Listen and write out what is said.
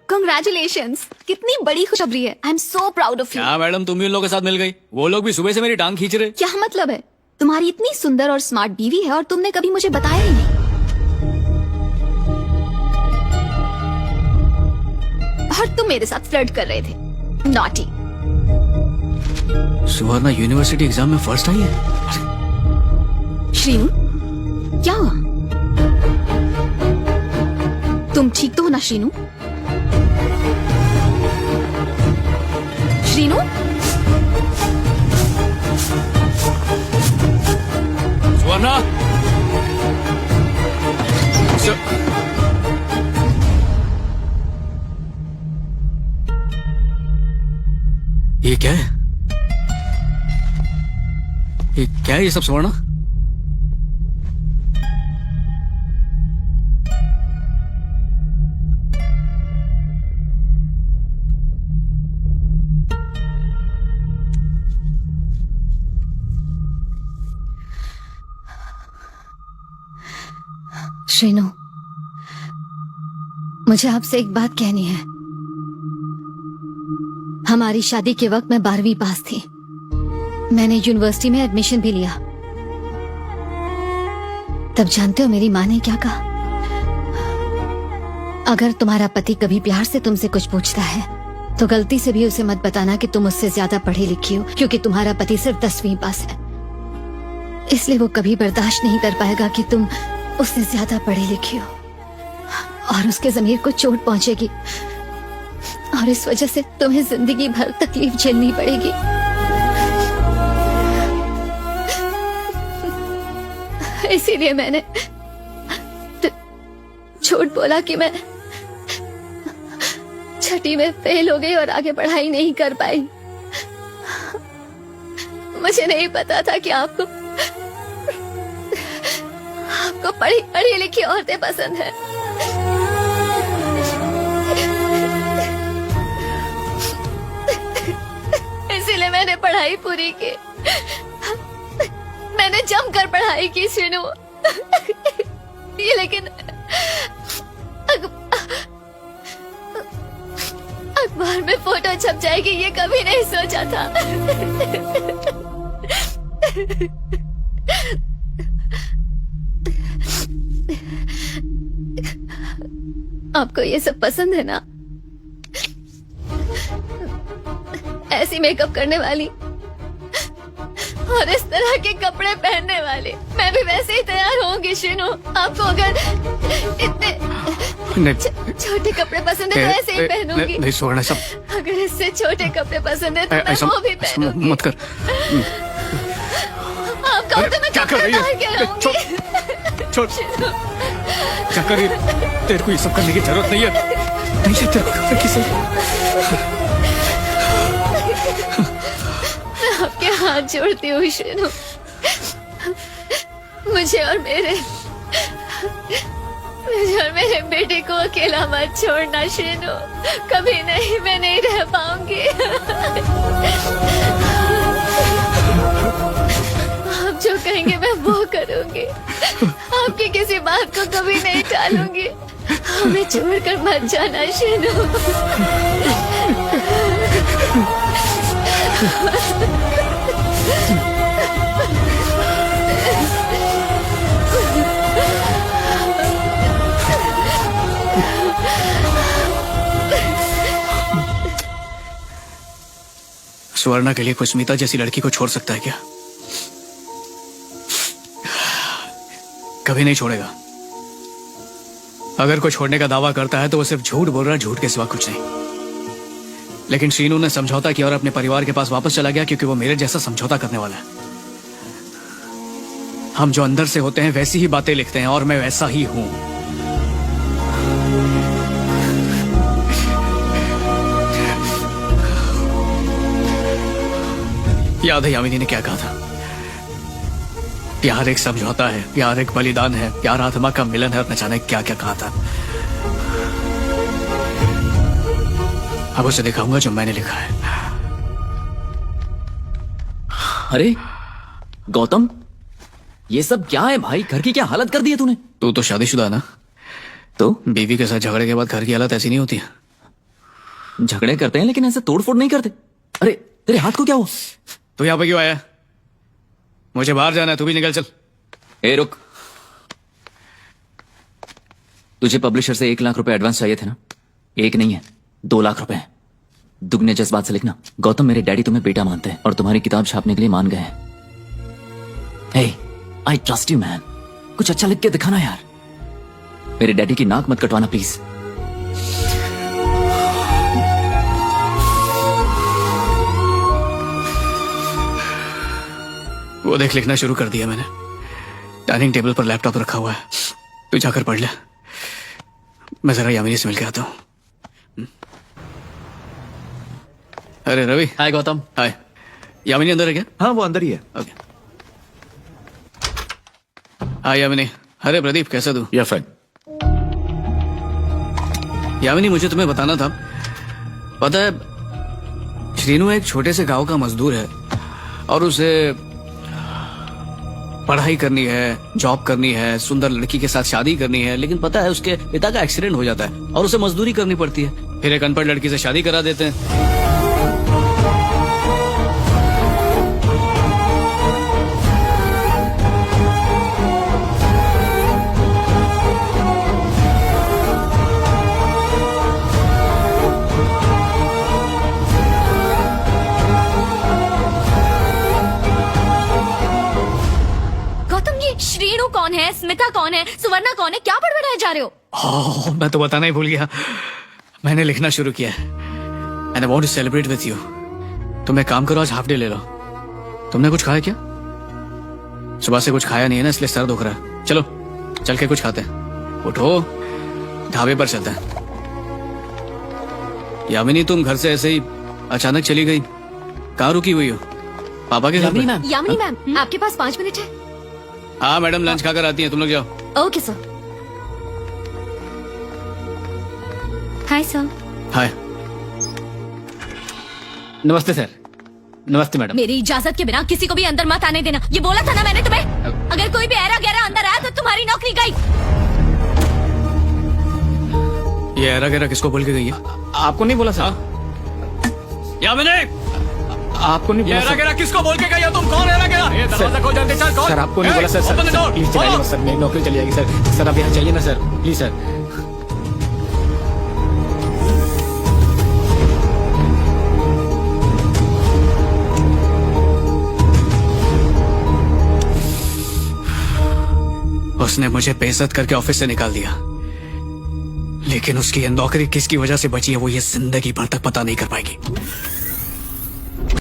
Congratulations, कितनी बड़ी खुशखबरी है। I am so proud of you. क्या मैडम, तुम भी उन लोगों के साथ मिल गई? वो लोग भी सुबह से मेरी टांग खींच रहे। क्या मतलब है? तुम्हारी इतनी सुंदर और स्मार्ट बीवी है और तुमने कभी मुझे बताया ही नहीं। और तुम मेरे साथ फ्लर्ट कर रहे थे। नॉटी। सुवर्णा यूनिवर्सिटी एग्जाम में फर्स्ट आई है। श्रीनू, क्या हुआ? तुम ठीक तो हो ना श्रीनू? श्रीनू, सुवर्णा, ये क्या है? ये क्या है ये सब सुवर्णा? श्रीनू, मुझे आपसे एक बात कहनी है। हमारी शादी के वक्त मैं 12वीं पास थी। मैंने यूनिवर्सिटी में एडमिशन भी लिया। तब जानते हो मेरी माँ ने क्या कहा? अगर तुम्हारा पति कभी प्यार से तुमसे कुछ पूछता है तो गलती से भी उसे मत बताना कि तुम उससे ज्यादा पढ़ी लिखी हो, क्योंकि तुम्हारा पति सिर्फ 10वीं पास है। इसलिए वो कभी बर्दाश्त नहीं कर पाएगा कि तुम उससे ज्यादा पढ़ी लिखी हो, और उसके ज़मीर को चोट पहुंचेगी और इस वजह से तुम्हें जिंदगी भर तकलीफ झेलनी पड़ेगी। इसीलिए मैंने झूठ बोला कि मैं 6ठी में फेल हो गई और आगे पढ़ाई नहीं कर पाई। मुझे नहीं पता था कि आपको पढ़ी पढ़ी लिखी औरतें पसंद है। इसीलिए मैंने पढ़ाई पूरी की। मैंने जमकर पढ़ाई की श्रीनू। ये लेकिन अखबार में फोटो छप जाएगी ये कभी नहीं सोचा था। आपको ये सब पसंद है ना? ऐसी मेकअप करने वाली और इस तरह के कपड़े पहनने वाली। मैं भी वैसे ही तैयार होंगी श्रीनू। आपको अगर इतने छोटे कपड़े पसंद है तो ऐसे ही पहनूंगी। नहीं सुवर्णा, सब अगर इससे छोटे कपड़े पसंद है तो मैं वो भी पहनूंगी। मत कर। आप कहो तो मैं क्या कर रही है? छोड़। क्या कर रही है? तेरे को ये सब करने की जरूरत नहीं है। नहीं है तेरे को किसी। मैं आपके हाथ जोड़ती हूँ श्रीनू। मुझे और मेरे बेटे को अकेला मत छोड़ना श्रीनू। कभी नहीं, मैं नहीं रह पाऊंगी। आप जो कहेंगे मैं वो करूंगी। आपकी किसी बात को कभी नहीं टालूंगी। हमें छोड़कर मत जाना श्रीनू। सुवर्णा के लिए कोई स्मिता जैसी लड़की को छोड़ सकता है क्या? कभी नहीं छोड़ेगा। अगर कोई छोड़ने का दावा करता है तो वो सिर्फ झूठ बोल रहा है, झूठ के सिवा कुछ नहीं। लेकिन श्रीनू ने समझौता किया और अपने परिवार के पास वापस चला गया, क्योंकि वो मेरे जैसा समझौता करने वाला है। हम जो अंदर से होते हैं वैसी ही बातें लिखते हैं, और मैं वैसा ही हूं। याद है यामिनी ने क्या कहा था? प्यार एक समझौता है, प्यार एक बलिदान है, प्यार आत्मा का मिलन है, और न जाने क्या क्या कहा था। अब उसे दिखाऊंगा जो मैंने लिखा है। अरे गौतम, ये सब क्या है भाई? घर की क्या हालत कर दी है तूने? तू तो शादीशुदा है ना, तो बीवी के साथ झगड़े के बाद घर की हालत ऐसी नहीं होती है। झगड़े करते हैं लेकिन ऐसे तोड़फोड़ नहीं करते। अरे तेरे हाथ को क्या हुआ? तू यहाँ पे क्यों आया? मुझे बाहर जाना है, तू भी निकल चल। ए रुक, तुझे पब्लिशर से 1 लाख रुपए एडवांस चाहिए थे ना? 1 नहीं है, 2 लाख रुपए हैं। दुगने जज्बात से लिखना। गौतम, मेरे डैडी तुम्हें बेटा मानते हैं और तुम्हारी किताब छापने के लिए मान गए हैं। हे, आई ट्रस्ट यू मैन। कुछ अच्छा लिख के दिखाना यार। मेरे डैडी की नाक मत कटवाना प्लीज। वो देख, लिखना शुरू कर दिया मैंने। डाइनिंग टेबल पर लैपटॉप रखा हुआ है, तू जाकर पढ़ ले। मैं जरा यामिनी से मिल के आता हूँ। अरे रवि। हाय गौतम। हाय। यामिनी अंदर है क्या? हाँ वो अंदर ही है। ओके। हाय यामिनी। अरे प्रदीप, कैसा तू? या फाइन। यामिनी, मुझे तुम्हें बताना था, पता है श्रीनू एक छोटे से गांव का मजदूर है और उसे पढ़ाई करनी है, जॉब करनी है, सुंदर लड़की के साथ शादी करनी है, लेकिन पता है उसके पिता का एक्सीडेंट हो जाता है और उसे मजदूरी करनी पड़ती है। फिर एक अनपढ़ लड़की से शादी करा देते हैं। श्रीनू कौन है, स्मिता कौन है, सुवर्णा कौन है, क्या बड़बड़ाए जा रहे हो? ओह, मैं तो बताना ही भूल गया। मैंने लिखना शुरू किया है and I want to celebrate with you. तुम एक काम करो, आज हाफ डे ले लो। तुमने कुछ खाया क्या? सुबह से कुछ खाया नहीं है ना, इसलिए सर दुख रहा है। चलो चल के कुछ खाते हैं। उठो, ढाबे पर चलते हैं। यामिनी, तुम घर से ऐसे ही अचानक चली गई, कहाँ रुकी हुई हो? पापा के घर पे? यामिनी मैम, आपके पास 5 मिनट है? हाँ मैडम, लंच खाकर आती हैं, तुम लोग जाओ। Okay sir. Hi sir. Hi. नमस्ते सर। नमस्ते मैडम। मेरी इजाजत के बिना किसी को भी अंदर मत आने देना, ये बोला था ना मैंने तुम्हें। अगर कोई भी ऐरा गैरा अंदर आया तो तुम्हारी नौकरी गई। ये ऐरा गैरा किसको बोल के गई है? आपको नहीं बोला सर? यामिनी, आपको नहीं बोला सर? किसको बोल के गई हो? तुम कौन है? दरवाजा खोल, जल्दी चल, खोल। सर आपको नहीं बोला सर? सर प्लीज चलाइए सर, मेरी नौकरी चली जाएगी सर। सर आप यहाँ चाहिए ना सर, प्लीज सर। उसने मुझे बेइज्जत करके ऑफिस से निकाल दिया, लेकिन उसकी ये नौकरी किसकी वजह से बची है वो ये जिंदगी भर तक पता नहीं कर पाएगी।